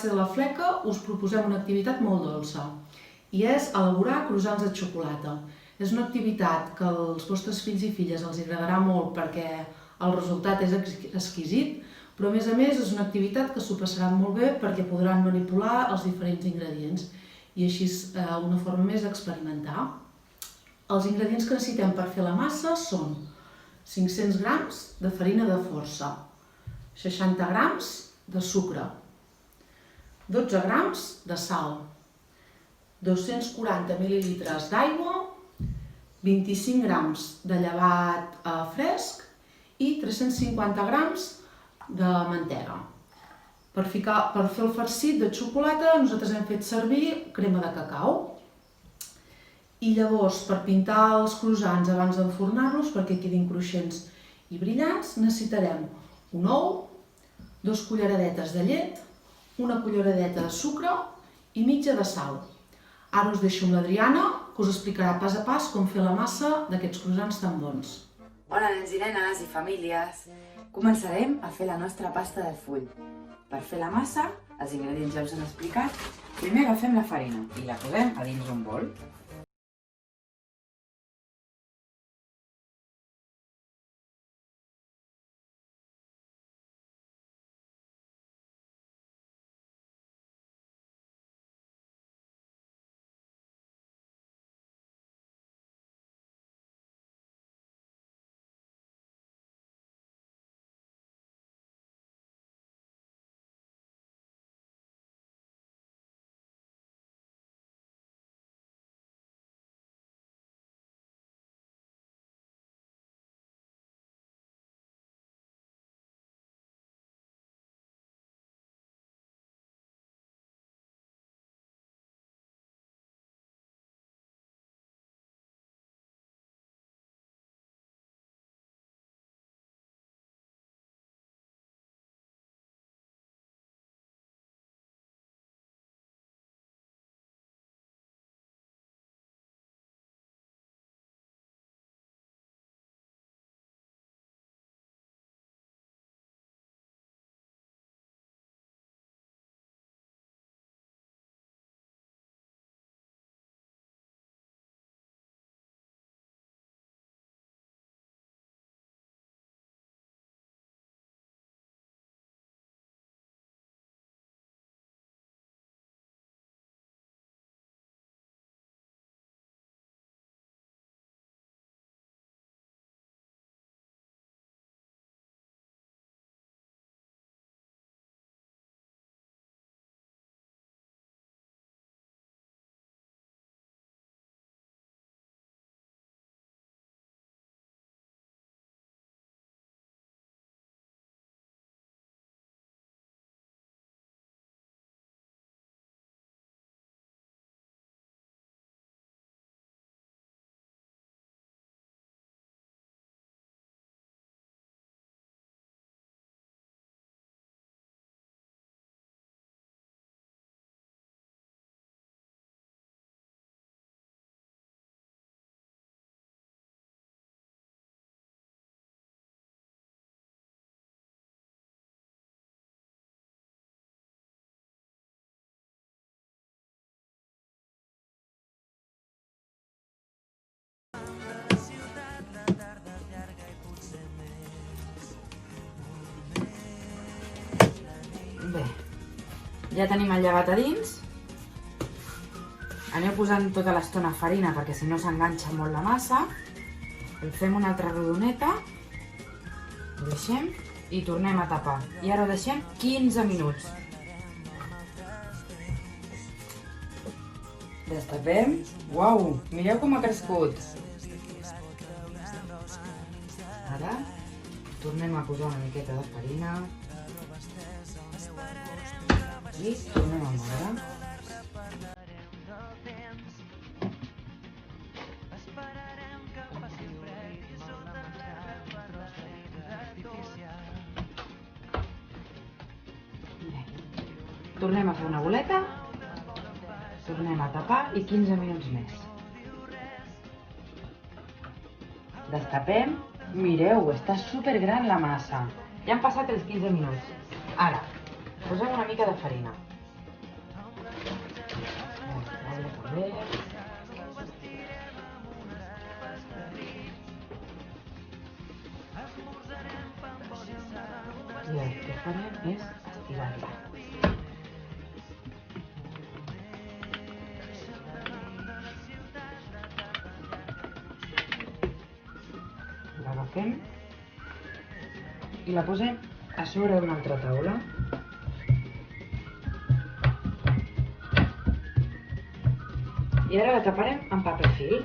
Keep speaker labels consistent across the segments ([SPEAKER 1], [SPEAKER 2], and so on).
[SPEAKER 1] classe de la fleca us proposem una activitat molt dolça i és elaborar croissants de xocolata. És una activitat que als vostres fills i filles els agradarà molt perquè el resultat és exquisit, però a més és una activitat que s'ho passaran molt bé perquè podran manipular els diferents ingredients i així és una forma més d'experimentar. Els ingredients que necessitem per fer la massa són 500 grams de farina de força, 60 grams de sucre, 12 grams de sal, 240 mil·lilitres d'aigua, 25 grams de llevat fresc i 350 grams de mantega. Per fer el farcit de xocolata nosaltres hem fet servir crema de cacau. I llavors, per pintar els croissants abans d'enfornar-los, perquè quedin cruixents i brillants, necessitarem un ou, 2 culleradetes de llet, una culleradeta de sucre i mitja de sal. Ara us deixo amb l'Adriana, que us explicarà pas a pas com fer la massa d'aquests croissants tan bons.
[SPEAKER 2] Hola nens i nenes i famílies! Començarem a fer la nostra pasta de full. Per fer la massa, els ingredients ja us han explicat. Primer agafem la farina i la posem a dins un bol. Bé, ja tenim el llevat a dins. Aneu posant tota l'estona farina perquè si no s'enganxa molt la massa. El fem una altra rodoneta, ho deixem i tornem a tapar. I ara ho deixem 15 minuts. Destapem. Uau, mireu com ha crescut. Ara tornem a posar una miqueta de farina. I tornem a moure. Tornem a fer una boleta, tornem a tapar i 15 minuts més. Destapem. Mireu, està supergran la massa. Ja han passat els 15 minuts. Ara, posem una mica de farina. bé. I el que farem és estirar-la. L'agafem i la posem a sobre d'una altra taula. I ara la taparem amb paper fil.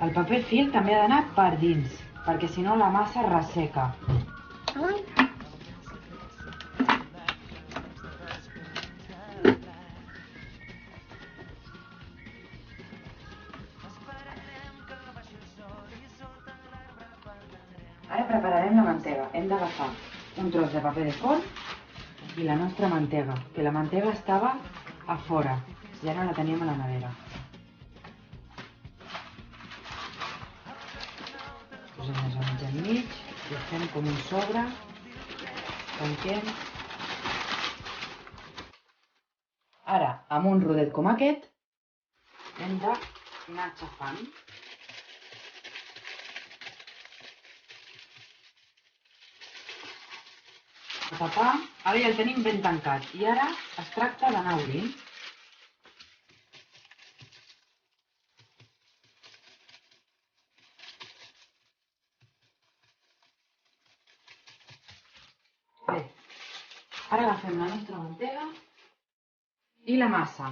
[SPEAKER 2] El paper fil també ha d'anar per dins, perquè si no la massa es resseca. Ara prepararem la mantega. Hem d'agafar un tros de paper de forn i la nostra mantega, que la mantega estava a fora i ara la teníem a la nevera. Posem més o menys enmig i fem com un sobre, tanquem. Ara, amb un rodet com aquest, hem d'anar aixafant. A tapar, ara ja el tenim ben tancat i ara es tracta d'anar obrint. Bé, ara agafem la nostra mantega i la massa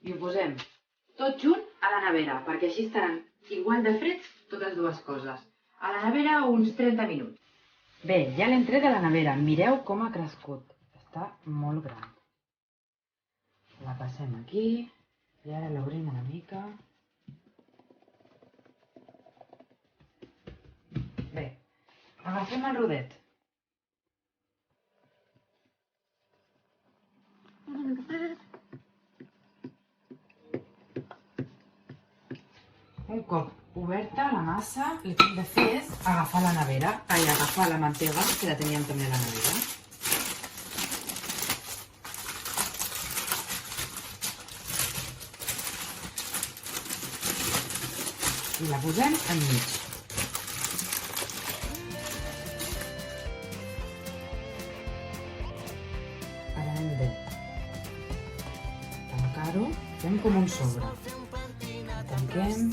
[SPEAKER 2] i ho posem tot junt a la nevera, perquè així estaran igual de freds totes dues coses. A la nevera uns 30 minuts. Bé, ja l'hem tret de la nevera. Mireu com ha crescut. Està molt gran. La passem aquí i ara l'obrim una mica. Bé, agafem el rodet. Un cop oberta la massa, el que hem de fer és agafar la nevera, agafar la mantega, que la teníem també a la nevera. I la posem enmig. Ara hem de tancar-ho, fem com un sobre. Tanquem.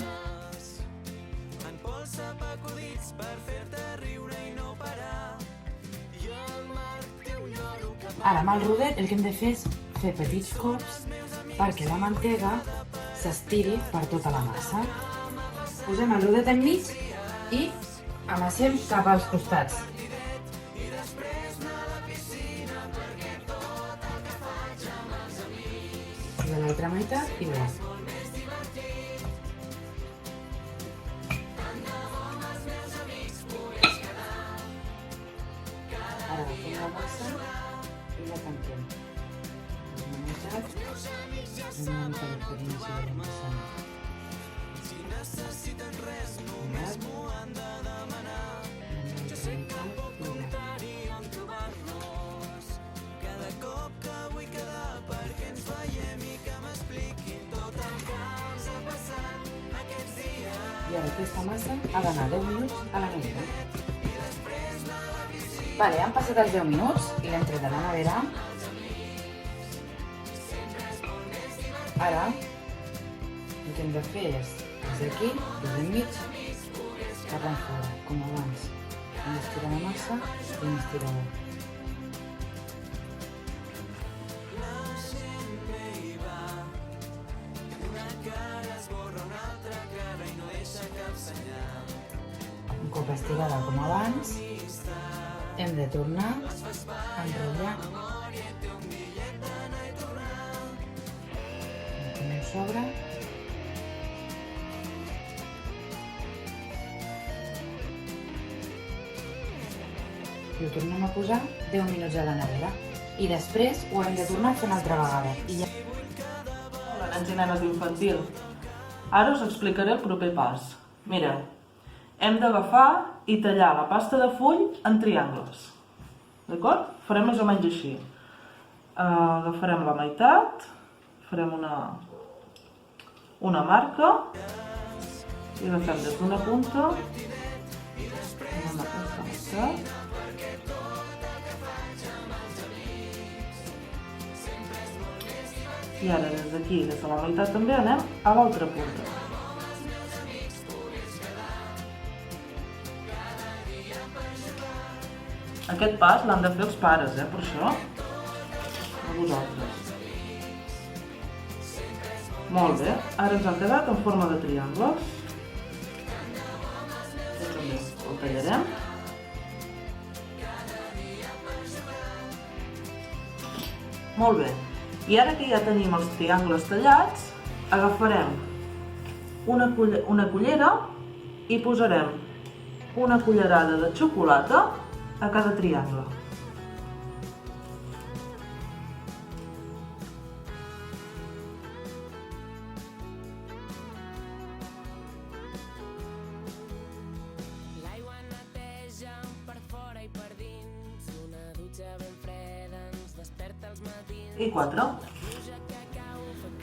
[SPEAKER 2] Ara, amb el rodet, el que hem de fer és fer petits cops perquè la mantega s'estiri per tota la massa. Posem el rodet enmig i amassem cap als costats. I de l'altra meitat igual. Ara agafem la massa i la tanquem. Una meitat, una mica de faringe de la massa. Una altra meitat i una. I ara aquesta massa ha d'anar 10 minuts a la nevera. Vale, han passat els 10 minuts i l'hem tret de la nevera. Ara, el que hem de fer és, des d'aquí, des d'enmig, cap enfora, com abans. Hem d'estirar la massa i hem d'estirar la. Un cop estirada com abans, hem de tornar a enrotllar com un sobre i ho tornem a posar 10 minuts a la nevera i després ho hem de tornar a fer una altra vegada.
[SPEAKER 3] Hola, nens i nenes d'infantil. Ara us explicaré el proper pas. Mireu, hem d'agafar i tallar la pasta de full en triangles. D'acord? Farem més o menys així. Agafarem la meitat, farem una marca i agafem des d'una punta, anem a aquesta meitat. I ara des d'aquí, des de la meitat també, anem a l'altra punta. Aquest pas l'han de fer els pares, per això, a vosaltres. Molt bé, ara ens han quedat en forma de triangles. Aquest també el tallarem. Molt bé, i ara que ja tenim els triangles tallats, agafarem una cullera i posarem una cullerada de xocolata a cada triangle.
[SPEAKER 4] L'aigua neteja per fora i per dins, una dutxa ben freda ens desperta als matins.
[SPEAKER 3] I 4.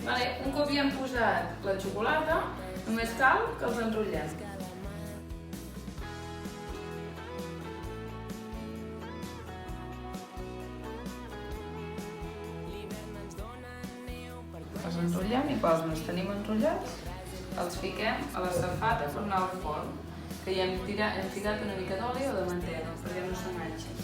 [SPEAKER 5] Vale, un cop ja hem posat la xocolata, només cal que els enrotllem. Els enrotllem i quan els tenim enrotllats, els fiquem a la safata per anar al forn, que ja hem ficat una mica d'oli o de mantega, perquè no s'enganxin.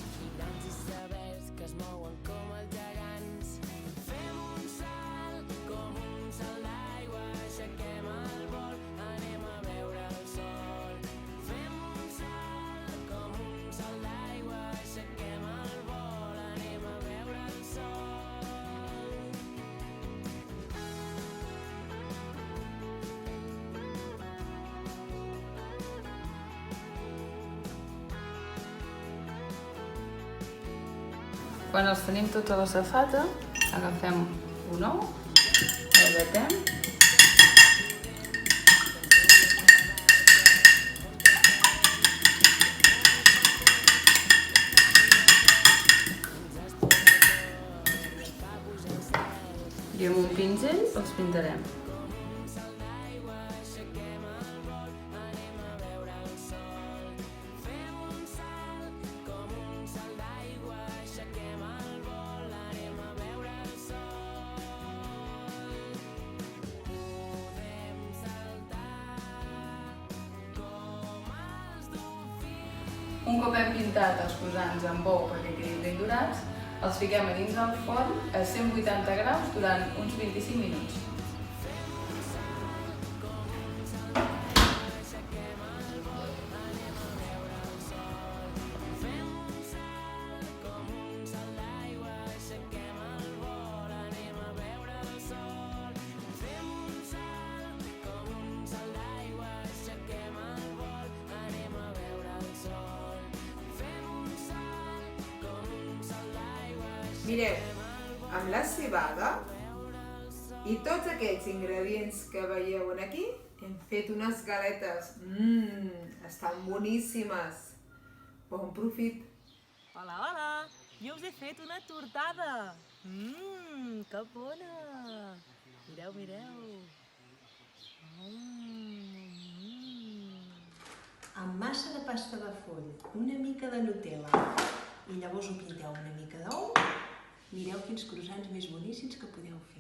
[SPEAKER 5] Quan els tenim tots a la safata, agafem un ou, el batem i amb un pinzell els pintarem. Un cop hem pintat els croissants amb ou perquè quedin ben dorats, els fiquem a dins del forn a 180 graus durant uns 25 minuts.
[SPEAKER 6] Mireu, amb la cebada i tots aquests ingredients que veieu aquí, hem fet unes galetes. Estan boníssimes. Bon profit.
[SPEAKER 7] Hola, hola! Jo us he fet una tortada. Que bona! Mireu, mireu.
[SPEAKER 8] Amb massa de pasta de full, una mica de Nutella i llavors ho pinteu una mica d'ou, mireu quins croissants més boníssims que podeu fer.